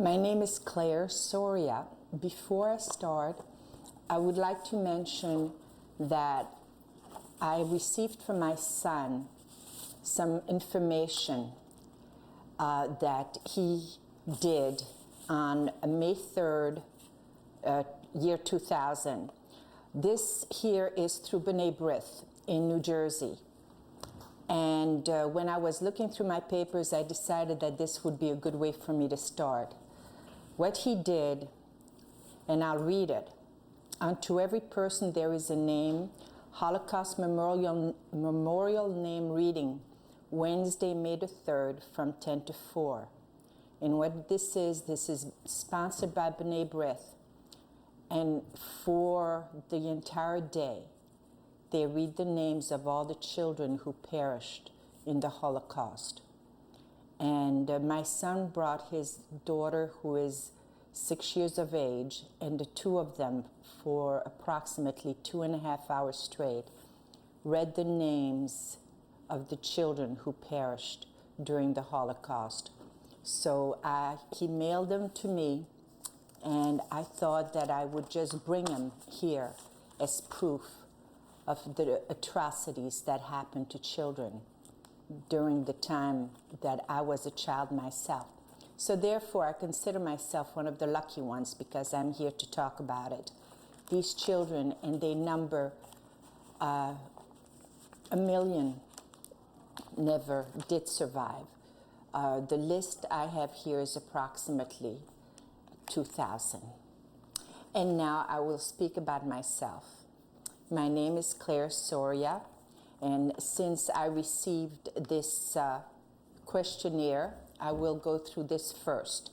My name is Claire Soria. Before I start, I would like to mention that I received from my son some information that he did on May 3rd, year 2000. This here is through B'nai B'rith in New Jersey. And when I was looking through my papers, I decided that this would be a good way for me to start. What he did, and I'll read it. Unto every person there is a name, Holocaust Memorial Name Reading, Wednesday, May the 3rd, from 10 to 4. And what this is sponsored by B'nai B'rith. And for the entire day, they read the names of all the children who perished in the Holocaust. And my son brought his daughter, who is 6 years of age, and the two of them, for approximately 2.5 hours straight, read the names of the children who perished during the Holocaust. So he mailed them to me, and I thought that I would just bring them here as proof of the atrocities that happened to children during the time that I was a child myself. So therefore, I consider myself one of the lucky ones because I'm here to talk about it. These children, and they number 1 million, never did survive. The list I have here is approximately 2,000. And now I will speak about myself. My name is Claire Soria, and since I received this questionnaire, I will go through this first.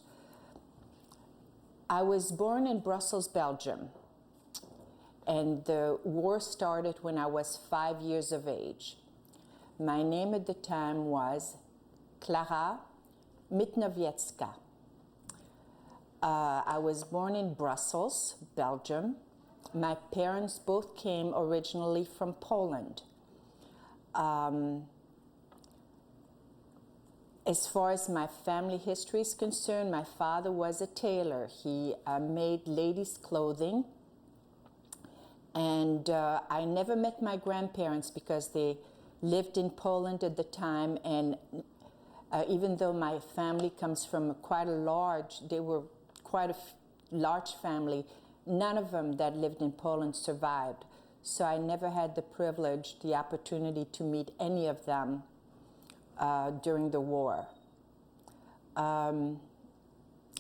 I was born in Brussels, Belgium, and the war started when I was 5 years of age. My name at the time was Klara Mitnowiecka. I was born in Brussels, Belgium. My parents both came originally from Poland. As far as my family history is concerned, my father was a tailor. He made ladies' clothing. And I never met my grandparents because they lived in Poland at the time. And even though my family comes from they were quite a large family, none of them that lived in Poland survived. So I never had the opportunity to meet any of them during the war.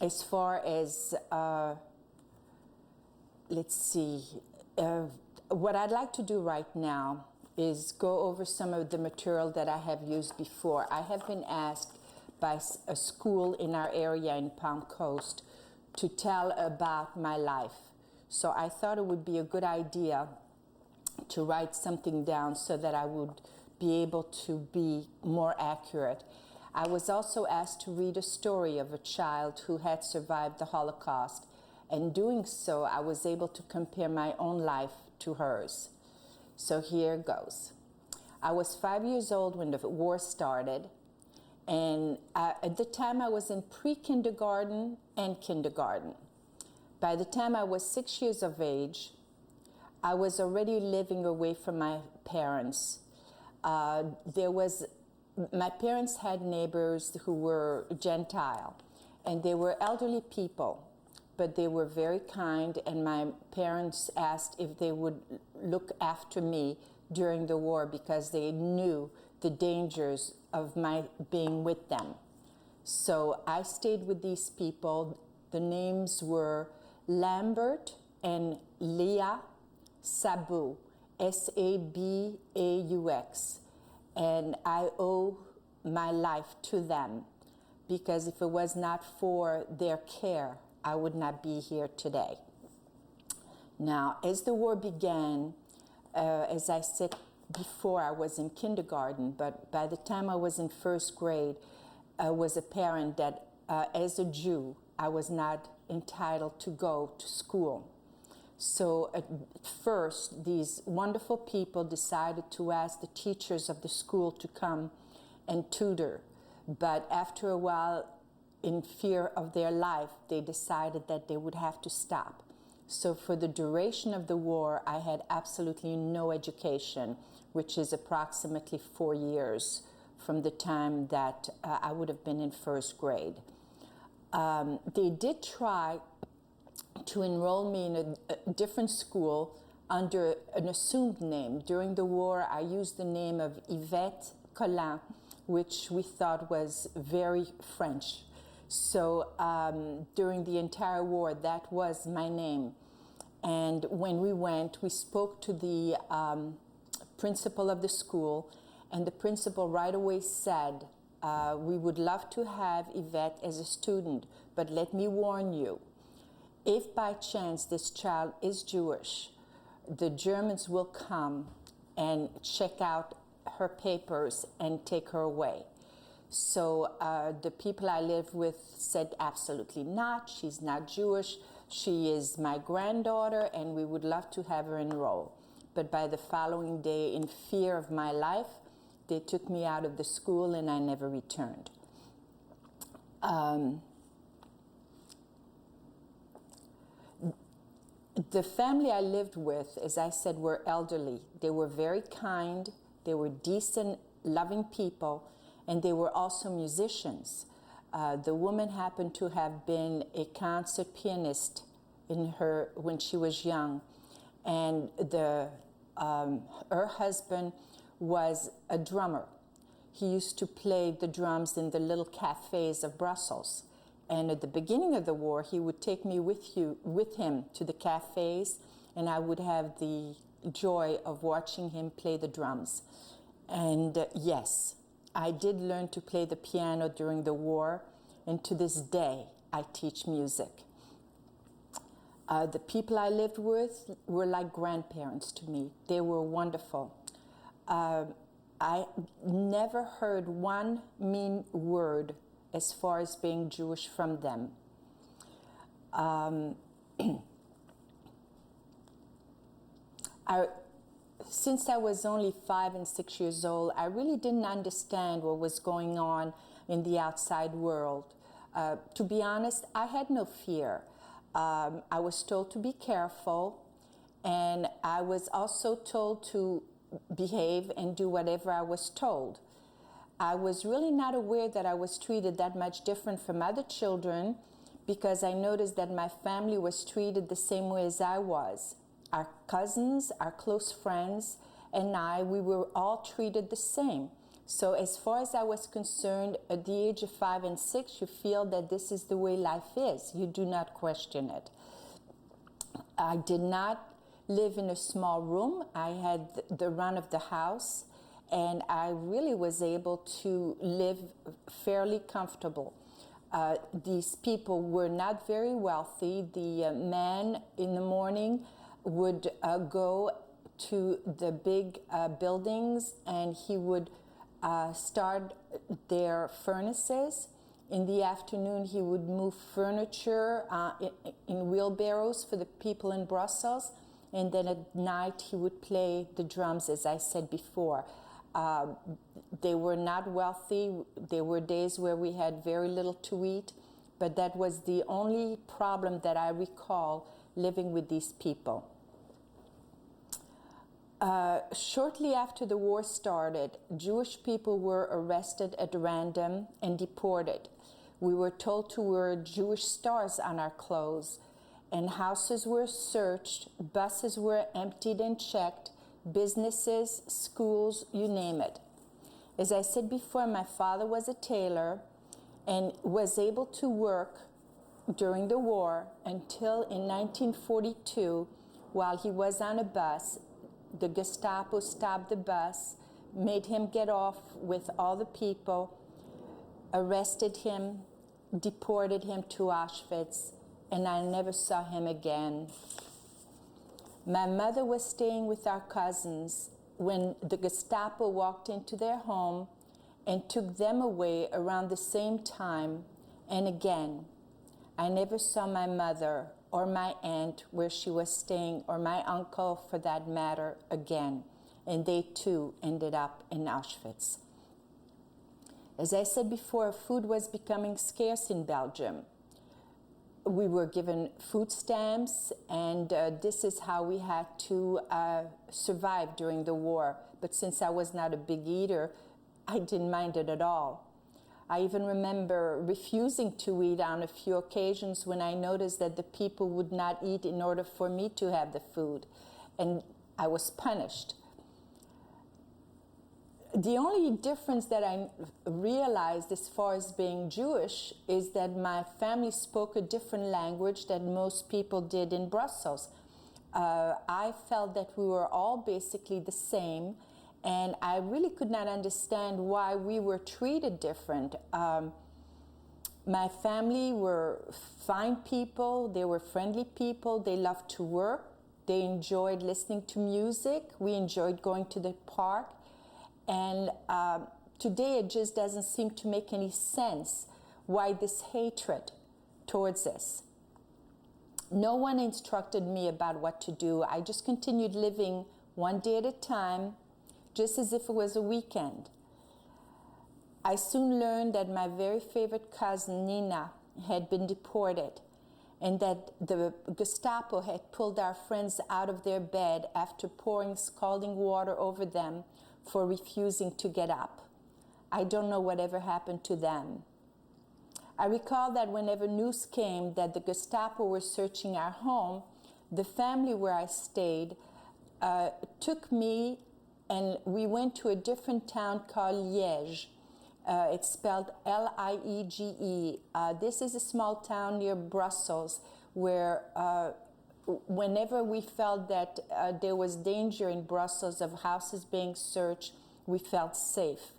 As far as, what I'd like to do right now is go over some of the material that I have used before. I have been asked by a school in our area in Palm Coast to tell about my life. So I thought it would be a good idea to write something down so that I would be able to be more accurate. I was also asked to read a story of a child who had survived the Holocaust. And doing so, I was able to compare my own life to hers. So here goes. I was 5 years old when the war started. And at the time, I was in pre-kindergarten and kindergarten. By the time I was 6 years of age, I was already living away from my parents. My parents had neighbors who were Gentile, and they were elderly people, but they were very kind, and my parents asked if they would look after me during the war because they knew the dangers of my being with them. So I stayed with these people. The names were Lambert and Leah Sabu, S-A-B-A-U-X. And I owe my life to them because if it was not for their care, I would not be here today. Now, as the war began, as I said before, I was in kindergarten, but by the time I was in first grade, I was apparent that as a Jew, I was not entitled to go to school. So at first, these wonderful people decided to ask the teachers of the school to come and tutor. But after a while, in fear of their life, they decided that they would have to stop. So for the duration of the war, I had absolutely no education, which is approximately 4 years from the time that I would have been in first grade. They did try to enroll me in a different school under an assumed name. During the war, I used the name of Yvette Collin, which we thought was very French. So during the entire war, that was my name. And when we went, we spoke to the principal of the school, and the principal right away said, we would love to have Yvette as a student, but let me warn you, if by chance this child is Jewish, the Germans will come and check out her papers and take her away. So the people I live with said, absolutely not. She's not Jewish. She is my granddaughter, and we would love to have her enroll. But by the following day, in fear of my life, they took me out of the school, and I never returned. The family I lived with, as I said, were elderly. They were very kind. They were decent, loving people, and they were also musicians. The woman happened to have been a concert pianist when she was young, and her husband was a drummer. He used to play the drums in the little cafes of Brussels. And at the beginning of the war, he would take me with him to the cafes, and I would have the joy of watching him play the drums. And yes, I did learn to play the piano during the war, and to this day, I teach music. The people I lived with were like grandparents to me. They were wonderful. I never heard one mean word as far as being Jewish from them. Since I was only 5 and 6 years old, I really didn't understand what was going on in the outside world. To be honest, I had no fear. I was told to be careful, and I was also told to behave and do whatever I was told. I was really not aware that I was treated that much different from other children, because I noticed that my family was treated the same way as I was. Our cousins, our close friends, and we were all treated the same. So as far as I was concerned, at the age of 5 and 6, you feel that this is the way life is. You do not question it. I did not live in a small room. I had the run of the house, and I really was able to live fairly comfortable. These people were not very wealthy. The man in the morning would go to the big buildings, and he would start their furnaces. In the afternoon, he would move furniture in wheelbarrows for the people in Brussels, and then at night he would play the drums, as I said before. They were not wealthy. There were days where we had very little to eat, but that was the only problem that I recall living with these people. Shortly after the war started, Jewish people were arrested at random and deported. We were told to wear Jewish stars on our clothes, and houses were searched, buses were emptied and checked, businesses, schools, you name it. As I said before, my father was a tailor and was able to work during the war until in 1942, while he was on a bus, the Gestapo stopped the bus, made him get off with all the people, arrested him, deported him to Auschwitz, and I never saw him again. My mother was staying with our cousins when the Gestapo walked into their home and took them away around the same time. And again, I never saw my mother or my aunt where she was staying, or my uncle for that matter, again. And they too ended up in Auschwitz. As I said before, food was becoming scarce in Belgium. We were given food stamps, and this is how we had to survive during the war. But since I was not a big eater, I didn't mind it at all. I even remember refusing to eat on a few occasions when I noticed that the people would not eat in order for me to have the food, and I was punished. The only difference that I realized as far as being Jewish is that my family spoke a different language than most people did in Brussels. I felt that we were all basically the same, and I really could not understand why we were treated different. My family were fine people, they were friendly people, they loved to work, they enjoyed listening to music, we enjoyed going to the park. And today it just doesn't seem to make any sense why this hatred towards us. No one instructed me about what to do. I just continued living one day at a time, just as if it was a weekend. I soon learned that my very favorite cousin, Nina, had been deported, and that the Gestapo had pulled our friends out of their bed after pouring scalding water over them for refusing to get up. I don't know whatever happened to them. I recall that whenever news came that the Gestapo were searching our home, the family where I stayed took me, and we went to a different town called Liège. It's spelled L-I-E-G-E. This is a small town near Brussels where whenever we felt that there was danger in Brussels of houses being searched, we felt safe.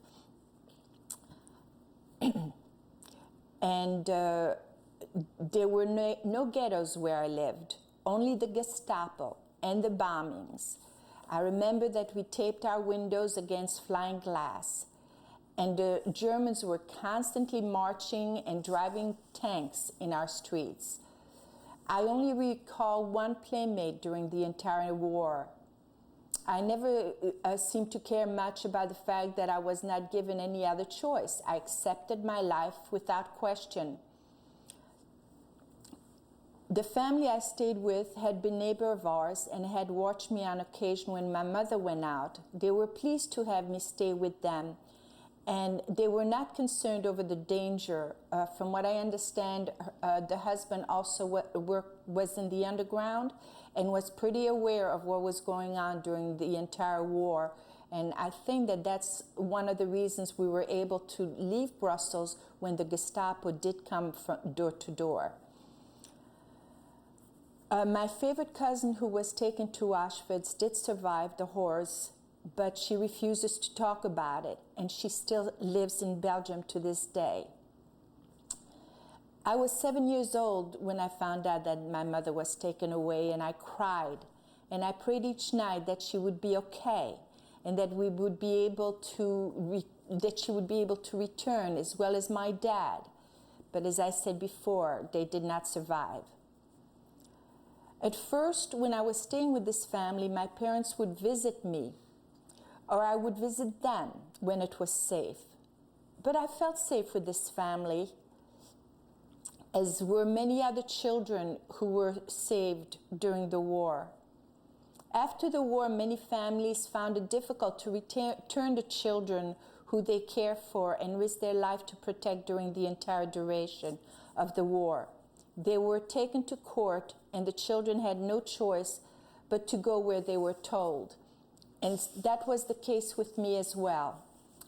And there were no ghettos where I lived, only the Gestapo and the bombings. I remember that we taped our windows against flying glass, and the Germans were constantly marching and driving tanks in our streets. I only recall one playmate during the entire war. I never seemed to care much about the fact that I was not given any other choice. I accepted my life without question. The family I stayed with had been neighbor of ours and had watched me on occasion when my mother went out. They were pleased to have me stay with them, and they were not concerned over the danger. From what I understand, the husband also was in the underground and was pretty aware of what was going on during the entire war. And I think that that's one of the reasons we were able to leave Brussels when the Gestapo did come from door to door. My favorite cousin who was taken to Auschwitz did survive the horrors, but she refuses to talk about it, and she still lives in Belgium to this day. I was 7 years old when I found out that my mother was taken away, and I cried, and I prayed each night that she would be okay, and that we would be able to that she would be able to return, as well as my dad. But as I said before, they did not survive. At first, when I was staying with this family, my parents would visit me, or I would visit them when it was safe. But I felt safe with this family, as were many other children who were saved during the war. After the war, many families found it difficult to return the children who they care for and risk their life to protect during the entire duration of the war. They were taken to court, and the children had no choice but to go where they were told. And that was the case with me as well.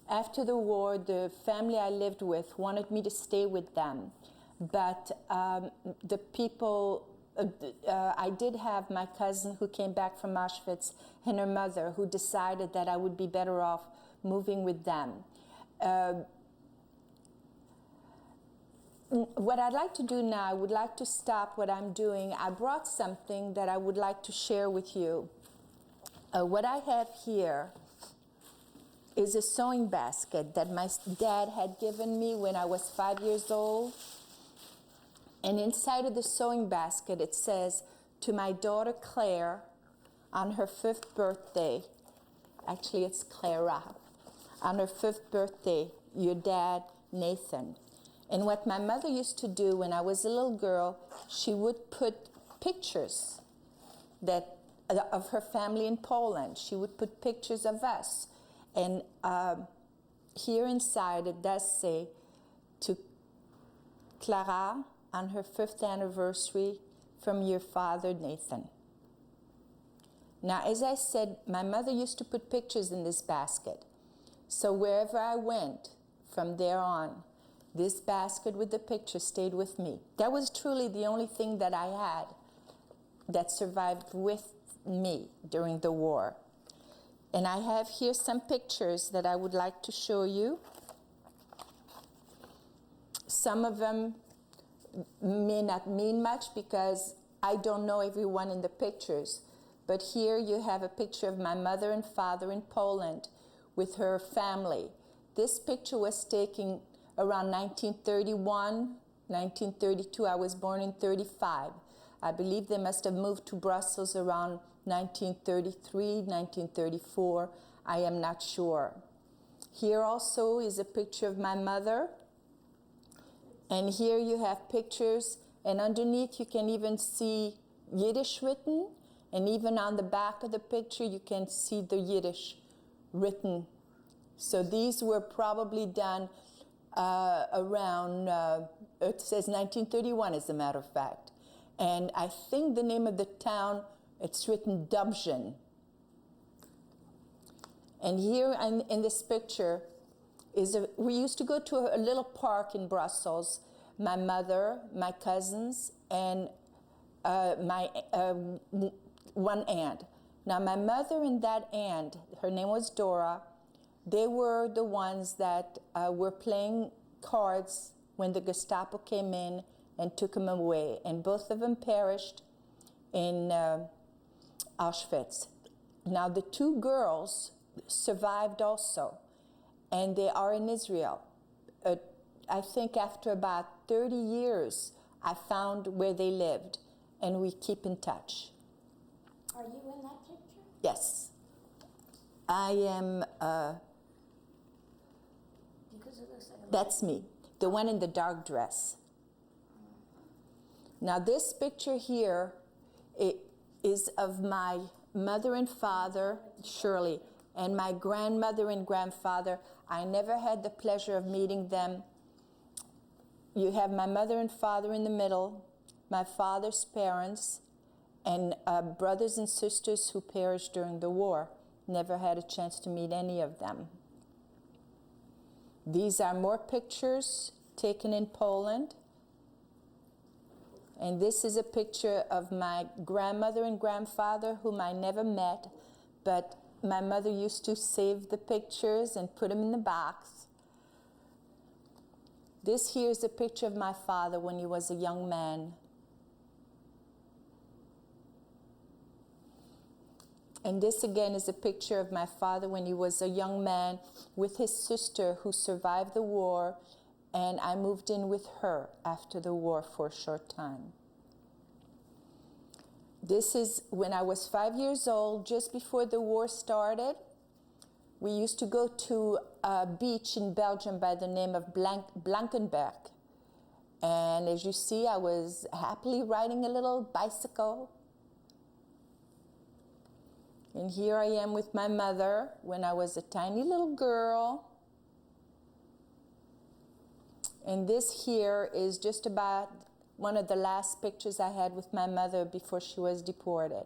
After the war, the family I lived with wanted me to stay with them. But the people, I did have my cousin who came back from Auschwitz and her mother who decided that I would be better off moving with them. What I'd like to do now, I would like to stop what I'm doing. I brought something that I would like to share with you. What I have here is a sewing basket that my dad had given me when I was 5 years old. And inside of the sewing basket, it says, "To my daughter Claire, on her 5th birthday," actually it's Clara, "on her 5th birthday, your dad, Nathan. And what my mother used to do when I was a little girl, she would put pictures of her family in Poland. She would put pictures of us. And here inside it does say, to Clara on her 5th anniversary from your father, Nathan. Now, as I said, my mother used to put pictures in this basket. So wherever I went from there on, this basket with the picture stayed with me. That was truly the only thing that I had that survived with me during the war. And I have here some pictures that I would like to show you. Some of them may not mean much because I don't know everyone in the pictures. But here you have a picture of my mother and father in Poland with her family. This picture was taken around 1931, 1932. I was born in 35. I believe they must have moved to Brussels around 1933, 1934. I am not sure. Here also is a picture of my mother. And here you have pictures, and underneath you can even see Yiddish written, and even on the back of the picture you can see the Yiddish written. So these were probably done around, it says 1931 as a matter of fact. And I think the name of the town, it's written Dubžin. And here in this picture we used to go to a little park in Brussels, my mother, my cousins, and my one aunt. Now my mother and that aunt, her name was Dora, they were the ones that were playing cards when the Gestapo came in and took them away. And both of them perished in Auschwitz. Now the 2 girls survived also, and they are in Israel. I think after about 30 years, I found where they lived, and we keep in touch. Are you in that picture? Yes. I am, Because it looks like that's me, the one in the dark dress. Now this picture here is of my mother and father, Shirley, and my grandmother and grandfather. I never had the pleasure of meeting them. You have my mother and father in the middle, my father's parents, and brothers and sisters who perished during the war. Never had a chance to meet any of them. These are more pictures taken in Poland. And this is a picture of my grandmother and grandfather, whom I never met, but my mother used to save the pictures and put them in the box. This here is a picture of my father when he was a young man. And this again is a picture of my father when he was a young man with his sister who survived the war, and I moved in with her after the war for a short time. This is when I was 5 years old, just before the war started. We used to go to a beach in Belgium by the name of Blankenberg. And as you see, I was happily riding a little bicycle. And here I am with my mother when I was a tiny little girl. And this here is just about one of the last pictures I had with my mother before she was deported.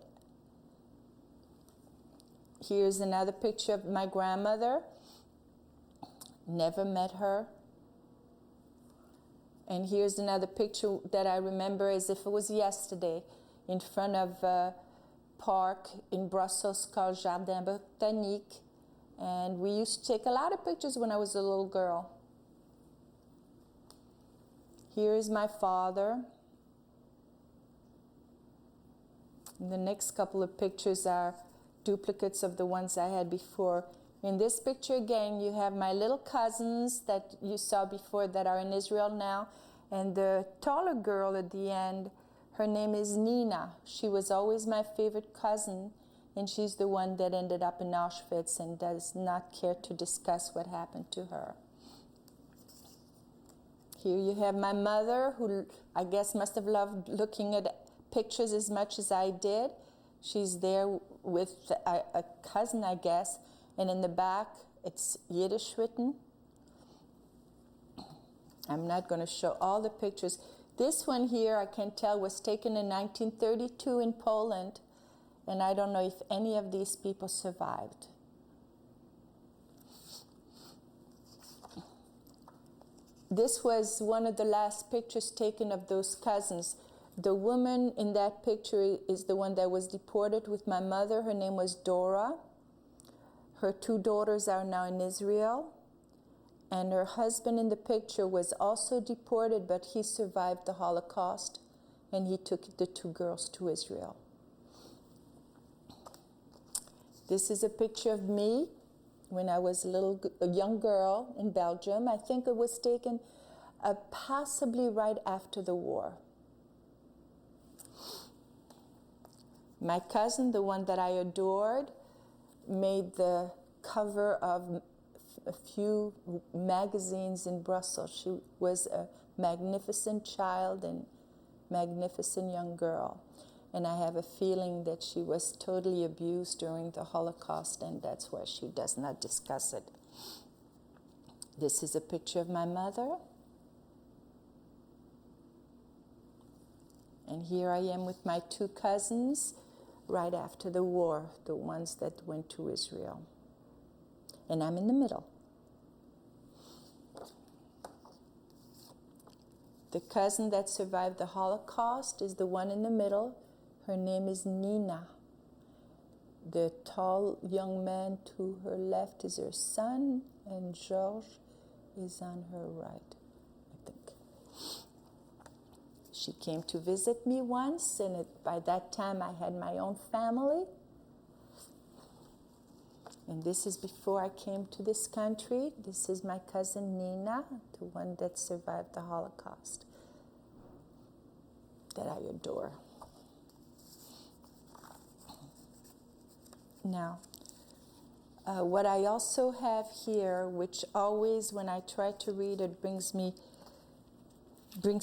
Here's another picture of my grandmother. Never met her. And here's another picture that I remember as if it was yesterday, in front of a park in Brussels called Jardin Botanique. And we used to take a lot of pictures when I was a little girl. Here is my father. And the next couple of pictures are duplicates of the ones I had before. In this picture again, you have my little cousins that you saw before that are in Israel now. And the taller girl at the end, her name is Nina. She was always my favorite cousin, and she's the one that ended up in Auschwitz and does not care to discuss what happened to her. Here you have my mother, who I guess must have loved looking at pictures as much as I did. She's there with a cousin, I guess, and in the back it's Yiddish written. I'm not going to show all the pictures. This one here, I can tell, was taken in 1932 in Poland, and I don't know if any of these people survived. This was one of the last pictures taken of those cousins. The woman in that picture is the one that was deported with my mother. Her name was Dora. Her 2 daughters are now in Israel. And her husband in the picture was also deported, but he survived the Holocaust, and he took the 2 girls to Israel. This is a picture of me when I was a young girl in Belgium. I think it was taken possibly right after the war. My cousin, the one that I adored, made the cover of a few magazines in Brussels. She was a magnificent child and magnificent young girl. And I have a feeling that she was totally abused during the Holocaust, and that's why she does not discuss it. This is a picture of my mother. And here I am with my 2 cousins right after the war, the ones that went to Israel. And I'm in the middle. The cousin that survived the Holocaust is the one in the middle. Her name is Nina. The tall young man to her left is her son, and George is on her right, I think. She came to visit me once, and by that time I had my own family. And this is before I came to this country. This is my cousin Nina, the one that survived the Holocaust, that I adore. Now, what I also have here, which always when I try to read it brings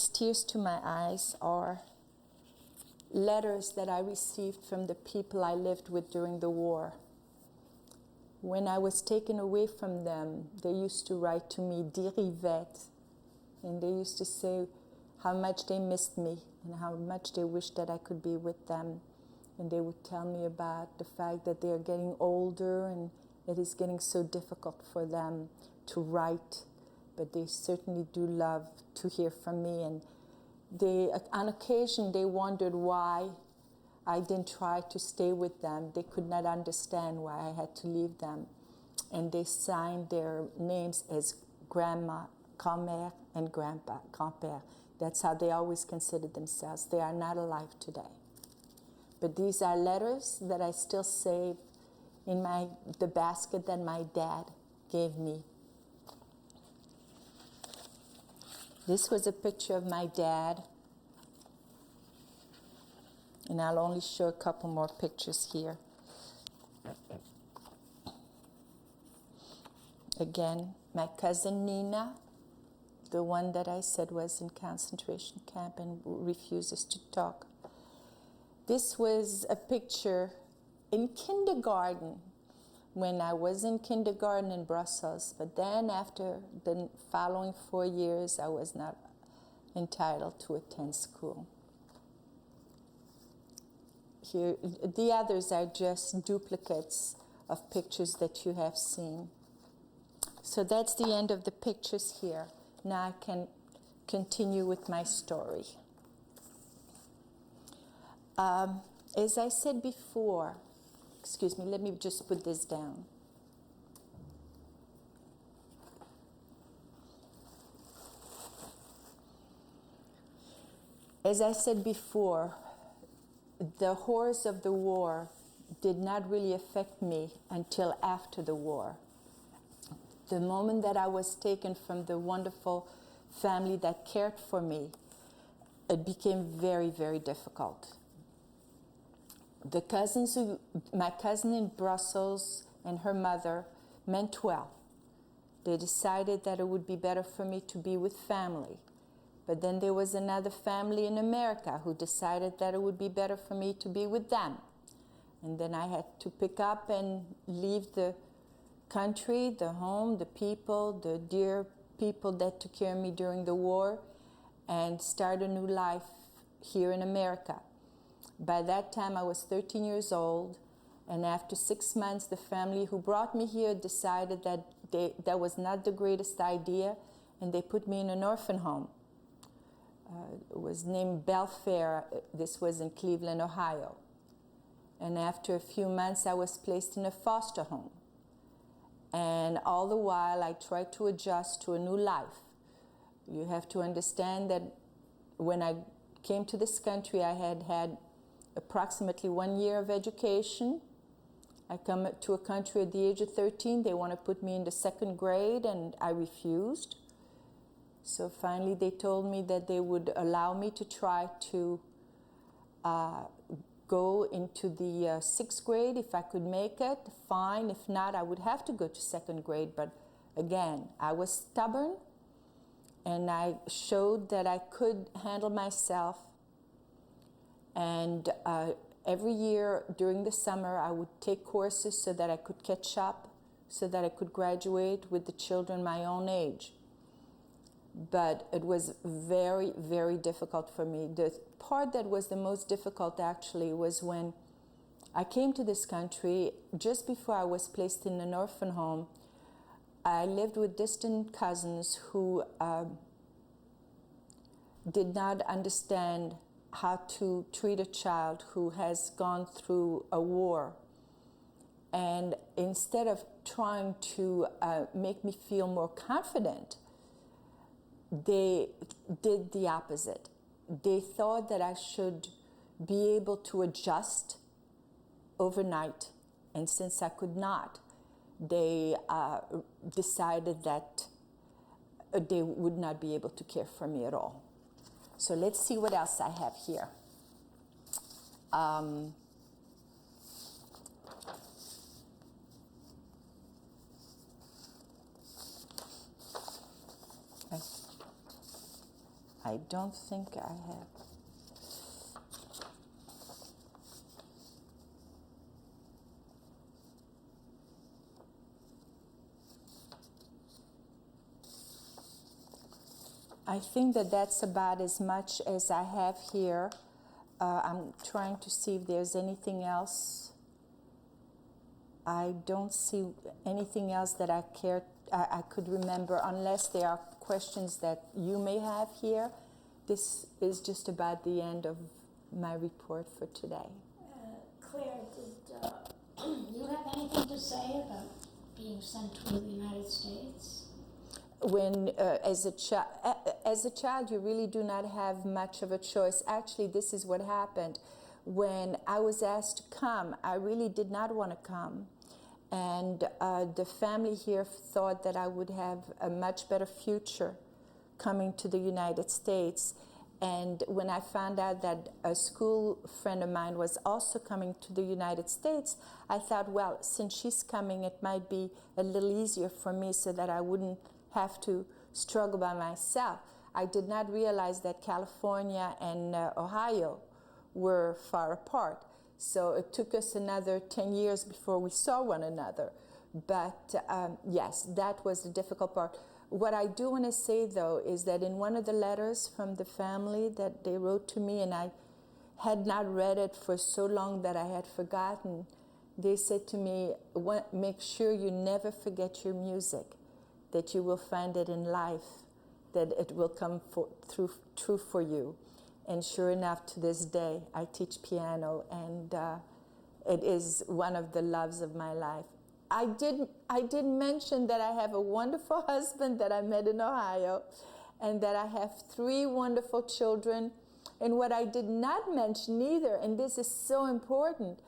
tears to my eyes, are letters that I received from the people I lived with during the war. When I was taken away from them, they used to write to me, "Die Rivette," and they used to say how much they missed me and how much they wished that I could be with them. And they would tell me about the fact that they are getting older and it is getting so difficult for them to write, but they certainly do love to hear from me. And they, on occasion, they wondered why I didn't try to stay with them. They could not understand why I had to leave them. And they signed their names as grandma, grand-mère, and grandpa, grand-père. That's how they always considered themselves. They are not alive today. But these are letters that I still save in the basket that my dad gave me. This was a picture of my dad. And I'll only show a couple more pictures here. Again, my cousin Nina, the one that I said was in concentration camp and refuses to talk. This was a picture in kindergarten, when I was in kindergarten in Brussels, but then after the following 4 years, I was not entitled to attend school. Here, the others are just duplicates of pictures that you have seen. So that's the end of the pictures here. Now I can continue with my story. As I said before, excuse me, let me just put this down. As I said before, the horrors of the war did not really affect me until after the war. The moment that I was taken from the wonderful family that cared for me, it became very, very difficult. My cousin in Brussels and her mother meant well. They decided that it would be better for me to be with family. But then there was another family in America who decided that it would be better for me to be with them. And then I had to pick up and leave the country, the home, the people, the dear people that took care of me during the war, and start a new life here in America. By that time, I was 13 years old, and after 6 months, the family who brought me here decided that that was not the greatest idea, and they put me in an orphan home. It was named Belfair. This was in Cleveland, Ohio. And after a few months, I was placed in a foster home. And all the while, I tried to adjust to a new life. You have to understand that when I came to this country, I had had approximately 1 year of education. I come to a country at the age of 13. They want to put me in the 2nd grade, and I refused. So finally, they told me that they would allow me to try to go into the 6th grade if I could make it. Fine. If not, I would have to go to 2nd grade. But again, I was stubborn, and I showed that I could handle myself. And every year during the summer, I would take courses so that I could catch up, so that I could graduate with the children my own age. But it was very, very difficult for me. The part that was the most difficult actually was when I came to this country. Just before I was placed in an orphan home, I lived with distant cousins who did not understand how to treat a child who has gone through a war. And instead of trying to make me feel more confident, they did the opposite. They thought that I should be able to adjust overnight. And since I could not, they decided that they would not be able to care for me at all. So let's see what else I have here. I don't think I have. I think that that's about as much as I have here. I'm trying to see if there's anything else. I don't see anything else that I could remember, unless there are questions that you may have here. This is just about the end of my report for today. Claire, did you have anything to say about being sent to the United States? When, as a child, you really do not have much of a choice. Actually, this is what happened. When I was asked to come, I really did not want to come. And the family here thought that I would have a much better future coming to the United States. And when I found out that a school friend of mine was also coming to the United States, I thought, well, since she's coming, it might be a little easier for me so that I wouldn't have to struggle by myself. I did not realize that California and Ohio were far apart. So it took us another 10 years before we saw one another. But yes, that was the difficult part. What I do want to say, though, is that in one of the letters from the family that they wrote to me, and I had not read it for so long that I had forgotten, they said to me, make sure you never forget your music, that you will find it in life, that it will come true for you. And sure enough, to this day, I teach piano, and it is one of the loves of my life. I did mention that I have a wonderful husband that I met in Ohio, and that I have 3 wonderful children. And what I did not mention either, and this is so important,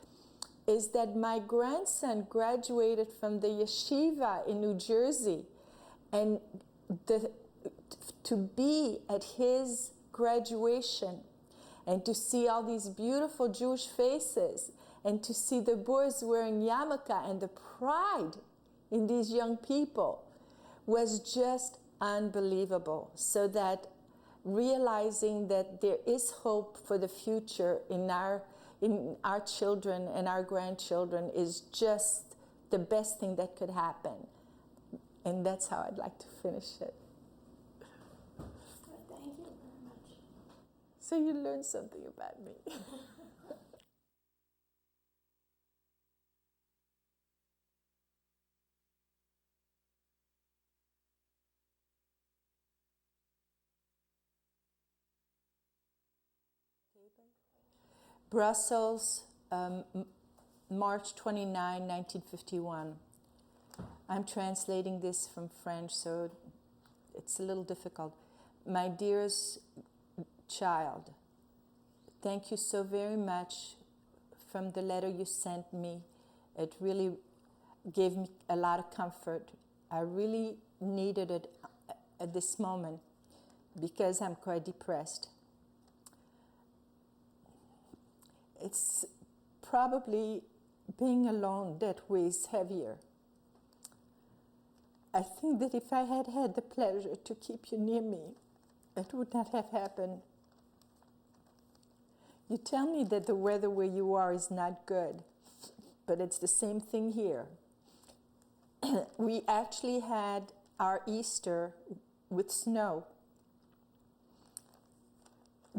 is that my grandson graduated from the yeshiva in New Jersey. And to be at his graduation and to see all these beautiful Jewish faces and to see the boys wearing yarmulke and the pride in these young people was just unbelievable. So that realizing that there is hope for the future in our children and our grandchildren is just the best thing that could happen. And that's how I'd like to finish it. Well, thank you very much. So you learned something about me. Brussels, March 29, 1951. I'm translating this from French, so it's a little difficult. My dearest child, thank you so very much from the letter you sent me. It really gave me a lot of comfort. I really needed it at this moment because I'm quite depressed. It's probably being alone that weighs heavier. I think that if I had had the pleasure to keep you near me, it would not have happened. You tell me that the weather where you are is not good, but it's the same thing here. We actually had our Easter with snow.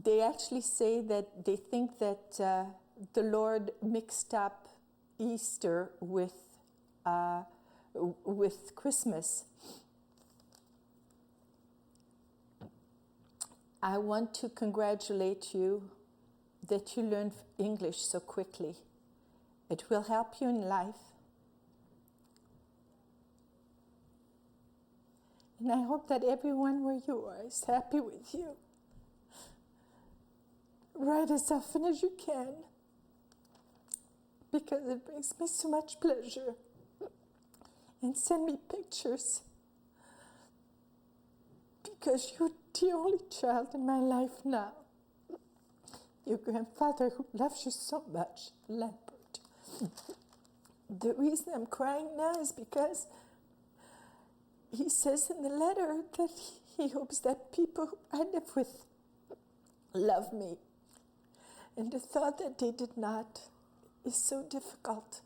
They actually say that they think that the Lord mixed up Easter with Christmas. I want to congratulate you that you learned English so quickly. It will help you in life. And I hope that everyone where you are is happy with you. Write as often as you can, because it brings me so much pleasure. And send me pictures, because you're the only child in my life now. Your grandfather, who loves you so much, Lambert. The reason I'm crying now is because he says in the letter that he hopes that people I live with love me. And the thought that they did not is so difficult.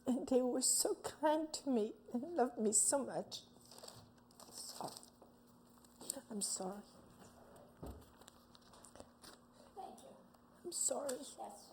And they were so kind to me and loved me so much. So, I'm sorry. Thank you. I'm sorry. That's